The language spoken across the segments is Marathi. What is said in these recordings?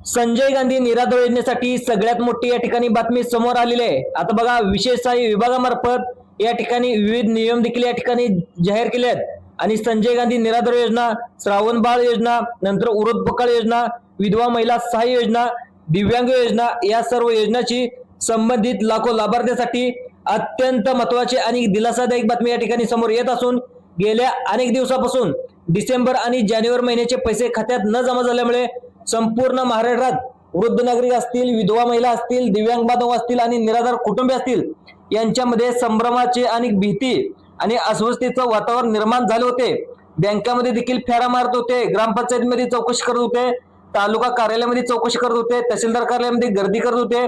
संजय गांधी निराधार योजनेसाठी सगळ्यात मोठी या ठिकाणी बातमी समोर आलेली आहे। आता बघा, विशेष सहाय्य विभागामार्फत या ठिकाणी विविध नियम देखील या ठिकाणी जाहीर केले आहेत आणि संजय गांधी निराधार योजना, श्रावण बाळ योजना, नंतर उर्द पकड योजना, विधवा महिला सहाय्य योजना, दिव्यांग योजना या सर्व योजनाची संबंधित लाखो लाभार्थ्यांसाठी अत्यंत महत्त्वाची आणि दिलासादायक बातमी या ठिकाणी समोर येत असून गेल्या अनेक दिवसापासून डिसेंबर आणि जानेवारी महिन्याचे पैसे खात्यात न जमा झाल्यामुळे संपूर्ण महाराष्ट्रात वृद्ध नागरिक असतील, विधवा महिला असतील, दिव्यांग बांधव असतील आणि निराधार कुटुंबीय असतील यांच्यामध्ये संभ्रमाचे आणि भीती आणि अस्वस्थतेचं वातावरण निर्माण झाले होते। बँकामध्ये देखील फेरा मारत होते, ग्रामपंचायतीमध्ये चौकशी करत होते, तालुका कार्यालयामध्ये चौकशी करत होते, तहसीलदार कार्यालयामध्ये गर्दी करत होते।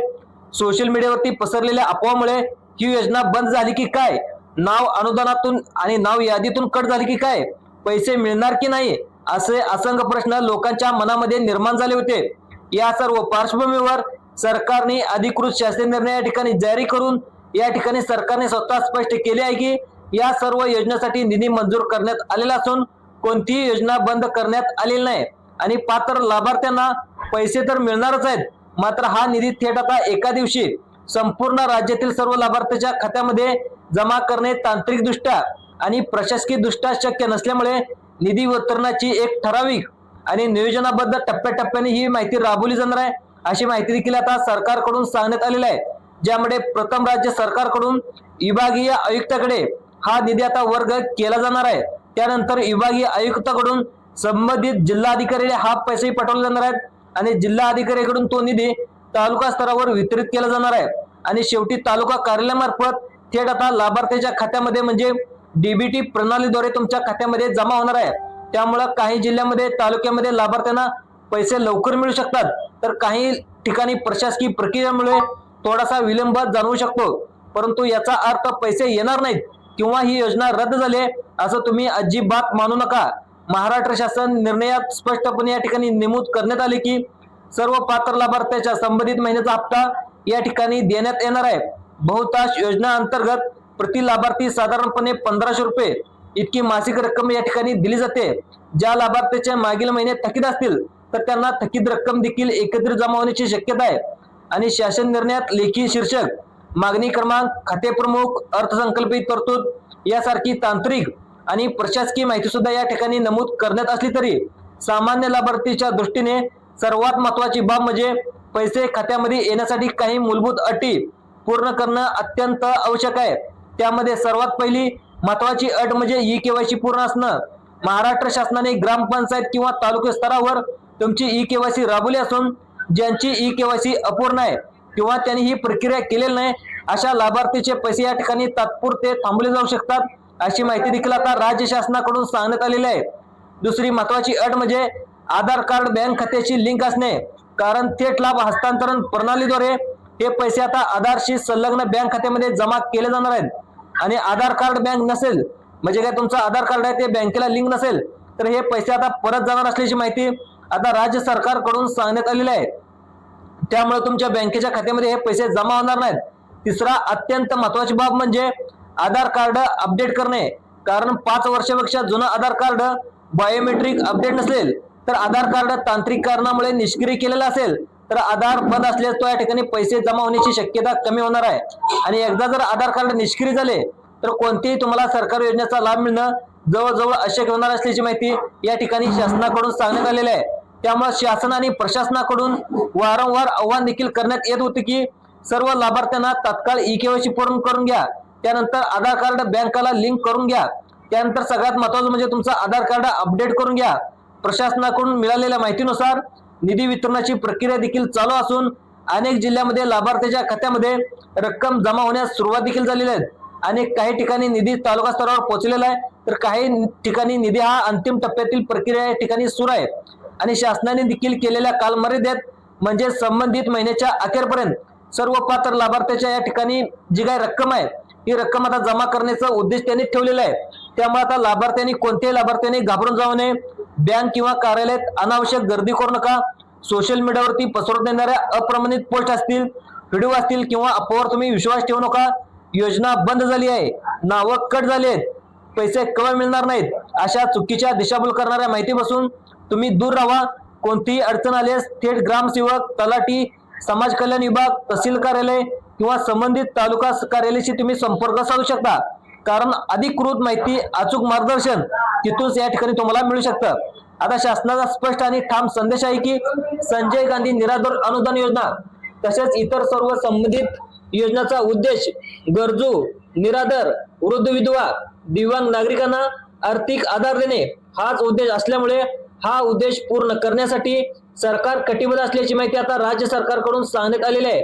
सोशल मीडियावरती पसरलेल्या अफवामुळे ही योजना बंद झाली की काय, नाव अनुदानातून आणि नाव यादीतून कट झाली की काय, पैसे मिळणार की नाही, असे असंख्य प्रश्न लोकांच्या मनामध्ये निर्माण झाले होते। या सर्व पार्श्वभूमीवर सरकारने अधिकृत शासन निर्णय या ठिकाणी जारी करून या ठिकाणी सरकारने स्वतः स्पष्ट केले आहे की या सर्व योजनेसाठी निधी मंजूर करण्यात आलेला असून कोणतीही योजना बंद करण्यात आलेली नाही आणि पात्र लाभार्थ्यांना पैसे तर मिळणारच आहेत। मात्र हा निधी थेट आता एका दिवशी संपूर्ण राज्यातील सर्व लाभार्थ्यांच्या खात्यामध्ये जमा करणे तांत्रिकदृष्ट्या आणि प्रशासकीय दृष्ट्या शक्य नसल्यामुळे निधी वितरणाची एक ठराविक आणि नियोजनाबद्ध टप्प्याटप्प्याने ही माहिती राबवली जाणार आहे, अशी माहिती देखील आता सरकारकडून सांगण्यात आलेली आहे। ज्यामध्ये प्रथम राज्य सरकारकडून विभागीय आयुक्ताकडे हा निधी आता वर्ग केला जाणार आहे। त्यानंतर विभागीय आयुक्ताकडून संबंधित जिल्हाधिकाऱ्याला हा पैसे पाठवले जाणार आहेत आणि जिल्हा अधिकाऱ्याकडून तो निधी तालुका स्तरावर वितरित केला जाणार आहे आणि शेवटी तालुका कार्यालयामार्फत थेट आता लाभार्थ्याच्या खात्यामध्ये म्हणजे डीबीटी प्रणालीद्वारे तुमच्या खात्यामध्ये जमा होणार आहे। त्यामुळे काही जिल्ह्यामध्ये तालुक्यामध्ये लाभार्थ्यांना पैसे लवकर मिळू शकतात, तर काही ठिकाणी प्रशासकीय प्रक्रियेमुळे थोडासा विलंब जाणवू शकतो, परंतु याचा अर्थ पैसे येणार नाहीत किंवा ही योजना रद्द झाली असं तुम्ही अजिबात मानू नका। महाराष्ट्र शासन निर्णयात स्पष्टपणे या ठिकाणी नमूद करण्यात आले की सर्व पात्र लाभार्थ्याच्या संबंधित महिन्याचा हप्ता या ठिकाणी देण्यात येणार आहे। बहुतांश योजना अंतर्गत प्रति लाभार्थी साधारणपणे 1500 रुपये इतकी मासिक रक्कम या ठिकाणी दिली जाते। ज्या लाभार्थ्याच्या मागील महिन्यात थकीत असतील तर त्यांना थकीत रक्कम देखील एकत्रित जमा होण्याची शक्यता आहे आणि शासन निर्णयात लेखी शीर्षक, मागणी क्रमांक, खाते प्रमुख, अर्थसंकल्पित तरतूद यासारखी तांत्रिक आणि प्रशासकीय माहिती सुद्धा या ठिकाणी नमूद करण्यात असली तरी सामान्य लाभार्थीच्या दृष्टीने सर्वात महत्त्वाची बाब म्हणजे पैसे खात्यामध्ये येण्यासाठी काही मूलभूत अटी पूर्ण करणं अत्यंत आवश्यक आहे। त्यामध्ये सर्वात पहिली महत्त्वाची अट म्हणजे ई-केवायसी पूर्ण असणं। महाराष्ट्र शासनाने ग्रामपंचायत किंवा तालुका स्तरावर तुमची ई-केवायसी राबवली असून ज्यांची ई-केवायसी अपूर्ण आहे किंवा त्यांनी ही प्रक्रिया केलेली नाही अशा लाभार्थीचे पैसे या ठिकाणी तात्पुरते थांबवले जाऊ शकतात, अशी माहिती देखील आता राज्य शासनाकडून सांगण्यात आलेली आहे। दुसरी महत्त्वाची अट म्हणजे आधार कार्ड बँक खात्याची लिंक असणे, कारण थेट लाभ हस्तांतरण प्रणालीद्वारे हे पैसे आता आधारशी संलग्न बँक खात्यामध्ये जमा केले जाणार आहेत आणि आधार कार्ड बँक नसेल म्हणजे काय तुमचं आधार कार्ड आहे ते बँकेला लिंक नसेल तर हे पैसे आता परत जाणार असल्याची माहिती आता राज्य सरकारकडून सांगण्यात आलेली आहे। त्यामुळे तुमच्या बँकेच्या खात्यामध्ये हे पैसे जमा होणार नाहीत। तिसरा अत्यंत महत्त्वाची बाब म्हणजे आधार कार्ड अपडेट करणे, कारण 5 वर्षापेक्षा जुनं आधार कार्ड बायोमेट्रिक अपडेट नसेल तर आधार कार्ड तांत्रिक कारणामुळे निष्क्रिय केलेला असेल तर आधार बंद असल्यास तो या ठिकाणी पैसे जमा होण्याची शक्यता कमी होणार आहे आणि एकदा जर आधार कार्ड निष्क्रिय झाले तर कोणतेही तुम्हाला सरकारी योजनेचा लाभ मिळणं जवळजवळ अशक्य होणार असल्याची माहिती या ठिकाणी शासनाकडून सांगण्यात आलेली आहे। त्यामुळे शासन आणि प्रशासनाकडून वारंवार आव्हान देखील करण्यात येत होते की सर्व लाभार्थ्यांना तात्काळ ई-केवायसी पूर्ण करून घ्या, त्यानंतर आधार कार्ड बँकेला लिंक करून घ्या, त्यानंतर सगळ्यात महत्त्वाचं म्हणजे तुमचं आधार कार्ड अपडेट करून घ्या। प्रशासनाकडून मिळालेल्या माहितीनुसार निधी वितरणाची प्रक्रिया देखील चालू असून अनेक जिल्ह्यामध्ये लाभार्थ्याच्या खात्यामध्ये रक्कम जमा होण्यास सुरुवात देखील झालेली आहे आणि काही ठिकाणी निधी तालुका स्तरावर पोहोचलेला आहे तर काही ठिकाणी निधी हा अंतिम टप्प्यातील प्रक्रिया या ठिकाणी सुरू आहे आणि शासनाने देखील केलेल्या कालमर्यादेत म्हणजे संबंधित महिन्याच्या अखेरपर्यंत सर्व पात्र लाभार्थ्याच्या या ठिकाणी जी काही रक्कम आहे ही रक्कम आता जमा करण्याचा उद्देश त्यांनी ठेवलेला आहे। त्यामुळे आता लाभार्थ्यांनी कोणत्याही लाभार्थ्यांनी घाबरून जाऊ नये, बँक किंवा कार्यालयात अनावश्यक गर्दी करू नका, सोशल मीडियावरती पसरवण्यात येणाऱ्या अप्रमाणित पोस्ट असतील, व्हिडिओ असतील किंवा अफवावर तुम्ही विश्वास ठेवू नका। योजना बंद झाली आहे, नावं कट झाली आहेत, पैसे केव्हा मिळणार नाहीत अशा चुकीच्या दिशाभूल करणाऱ्या माहितीपासून तुम्ही दूर राहा। कोणतीही अडचण आल्यास थेट ग्रामसेवक, तलाठी, समाज कल्याण विभाग, तहसील कार्यालय किंवा संबंधित तालुका कार्यालयाशी तुम्ही संपर्क साधू शकता, कारण अधिकृत माहिती, अचूक मार्गदर्शन तिथूनच या ठिकाणी तुम्हाला मिळू शकतं. आता शासनाचा स्पष्ट आणि ठाम संदेश आहे की संजय गांधी निराधार अनुदान योजना तसेच इतर सर्व संबंधित योजनांचा उद्देश गरजू, निराधार, वृद्ध, विधवा, दिव्यांग नागरिकांना आर्थिक आधार देणे हाच उद्देश असल्यामुळे हा उद्देश पूर्ण करण्यासाठी सरकार कटिबद्ध असल्याची माहिती आता राज्य सरकारकडून सांगण्यात आलेली आहे.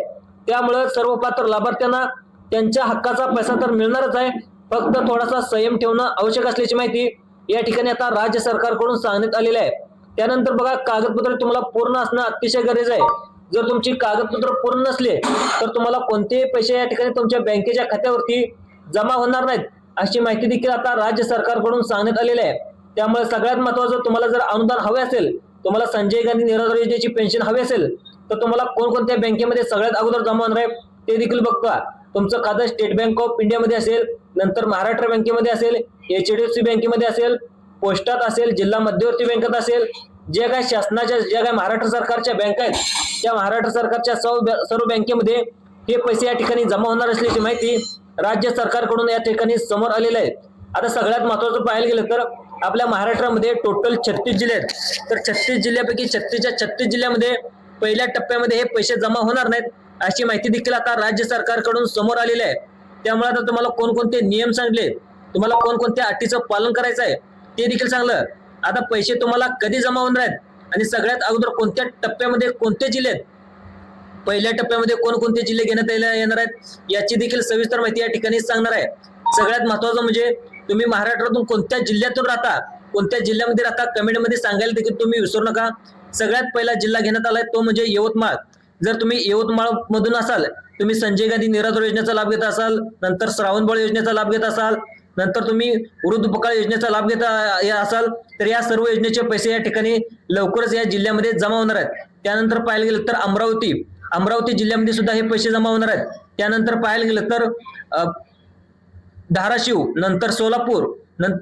त्यामुळे सर्व पात्र लाभार्थ्यांना त्यांच्या हक्काचा पैसा तर मिळणारच आहे, फक्त थोडासा संयम ठेवणं आवश्यक असल्याची माहिती या ठिकाणी आता राज्य सरकारकडून सांगण्यात आलेली आहे. त्यानंतर बघा, कागदपत्र तुम्हाला पूर्ण असणं अतिशय गरजेचं आहे. जर तुमची कागदपत्र पूर्ण नसले तर तुम्हाला कोणतेही पैसे या ठिकाणी तुमच्या बँकेच्या खात्यावरती जमा होणार नाहीत, अशी माहिती देखील आता राज्य सरकारकडून सांगण्यात आलेली आहे. त्यामुळे सगळ्यात महत्त्वाचं, तुम्हाला जर अनुदान हवे असेल, तुम्हाला संजय गांधी निराधार योजनेची पेन्शन हवी असेल तर तुम्हाला कोणकोणत्या बँकेमध्ये सगळ्यात अगोदर जमा होणार आहे ते देखील बघता. तुमचं खातं स्टेट बँक ऑफ इंडियामध्ये असेल, नंतर महाराष्ट्र बँकेमध्ये असेल, HDFC बँकेमध्ये असेल, पोस्टात असेल, जिल्हा मध्यवर्ती बँकेत असेल, जे काही शासनाच्या, ज्या काही महाराष्ट्र सरकारच्या बँका आहेत त्या महाराष्ट्र सरकारच्या सर्व बँकेमध्ये हे पैसे या ठिकाणी जमा होणार असल्याची माहिती राज्य सरकारकडून या ठिकाणी समोर आलेलं आहे. आता सगळ्यात महत्त्वाचं पाहायला गेलं तर आपल्या महाराष्ट्रामध्ये टोटल 36 जिल्हे आहेत, तर 36 जिल्ह्यापैकी 36 जिल्ह्यामध्ये पहिल्या टप्प्यामध्ये हे पैसे जमा होणार नाहीत, अशी माहिती देखील आता राज्य सरकारकडून समोर आलेली आहे. त्यामुळे आता तुम्हाला कोणकोणते नियम सांगले, तुम्हाला कोणकोणत्या अटीचं पालन करायचं आहे ते देखील सांगलं. आता पैसे तुम्हाला कधी जमा होणार आहेत आणि सगळ्यात अगोदर कोणत्या टप्प्यामध्ये कोणते जिल्हे आहेत, पहिल्या टप्प्यामध्ये कोणकोणते जिल्हे घेण्यात येणार आहेत याची देखील सविस्तर माहिती या ठिकाणी सांगणार आहे. सगळ्यात महत्त्वाचं म्हणजे तुम्ही महाराष्ट्रातून कोणत्या जिल्ह्यातून राहता, कोणत्या जिल्ह्यामध्ये राहता, कमेंटमध्ये सांगायला देखील तुम्ही विसरू नका. सगळ्यात पहिला जिल्हा घेण्यात आलाय तो म्हणजे यवतमाळ. जर तुम्ही यवतमाळ मधून असाल, तुम्ही संजय गांधी निराधार योजनेचा लाभ घेत असाल, नंतर श्रावणबाळ योजनेचा लाभ घेत असाल, नंतर तुम्ही वृद्धपकाळ योजनेचा लाभ घेत असाल तर या सर्व योजनेचे पैसे या ठिकाणी लवकरच या जिल्ह्यामध्ये जमा होणार आहेत. त्यानंतर पाहायला गेलं तर अमरावती जिल्ह्यामध्ये सुद्धा हे पैसे जमा होणार आहेत. त्यानंतर पाहायला गेलं तर धाराशिव, नंतर सोलापूर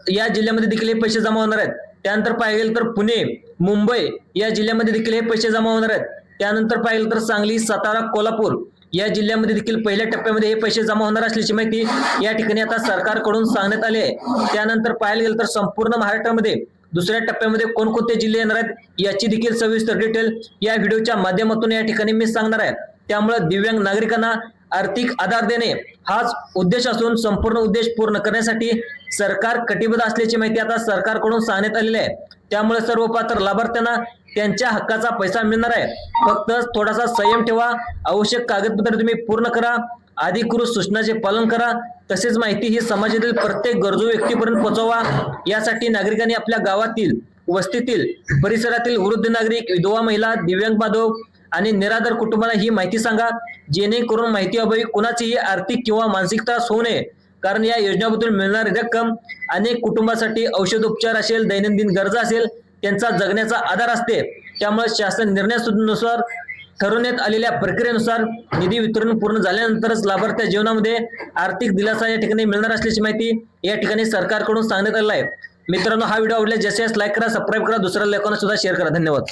या जिल्ह्यामध्ये देखील हे पैसे जमा होणार आहेत. त्यानंतर पाहायला गेलं तर पुणे, मुंबई या जिल्ह्यामध्ये देखील हे पैसे जमा होणार आहेत. त्यानंतर पाहिलं तर सांगली, सातारा, कोल्हापूर या जिल्ह्यामध्ये देखील पहिल्या टप्प्यामध्ये हे पैसे जमा होणार असल्याची माहिती या ठिकाणी आता सरकारकडून सांगण्यात आली आहे. त्यानंतर पाहायला गेलं तर संपूर्ण महाराष्ट्रामध्ये दुसऱ्या टप्प्यामध्ये कोणकोणते जिल्हे येणार आहेत याची देखील सविस्तर डिटेल या व्हिडिओच्या माध्यमातून या ठिकाणी मी सांगणार आहे. त्यामुळे दिव्यांग नागरिकांना आर्थिक आधार देणे हाच उद्देश असून संपूर्ण उद्देश पूर्ण करण्यासाठी सरकार कटिबद्ध असल्याची माहिती आता सरकारकडून सांगण्यात आलेली आहे. त्यामुळे सर्व पात्र लाभार्थ्यांना त्यांच्या हक्काचा पैसा मिळणार आहे. फक्त थोडासा संयम ठेवा, आवश्यक कागदपत्रे तुम्ही पूर्ण करा, अधिकृत सूचनाचे पालन करा, तसेच माहिती ही समाजातील प्रत्येक गरजू व्यक्तीपर्यंत पोहोचवा. यासाठी नागरिकांनी आपल्या गावातील, वस्तीतील, परिसरातील वृद्ध नागरिक, विधवा महिला, दिव्यांग बांधव आणि निराधार कुटुंबाला ही माहिती सांगा, जेणेकरून माहिती अभावी कुणाचीही आर्थिक किंवा मानसिक त्रास होऊ नये. कारण या योजनेमधून मिळणारी रक्कम अनेक कुटुंबासाठी औषधोपचार असेल, दैनंदिन गरजा असेल, त्यांचा जगण्याचा आधार असते. त्यामुळे शासन निर्णयानुसार ठरवण्यात आलेल्या प्रक्रियेनुसार निधी वितरण पूर्ण झाल्यानंतरच लाभार्थ्या जीवनामध्ये आर्थिक दिलासा या ठिकाणी मिळणार असल्याची माहिती या ठिकाणी सरकारकडून सांगण्यात आलेली आहे. मित्रांनो, हा व्हिडिओ आवडल्यास जास्तीत जास्त लाईक करा, सबस्क्राईब करा, दुसऱ्या लोकांना सुद्धा शेअर करा. धन्यवाद.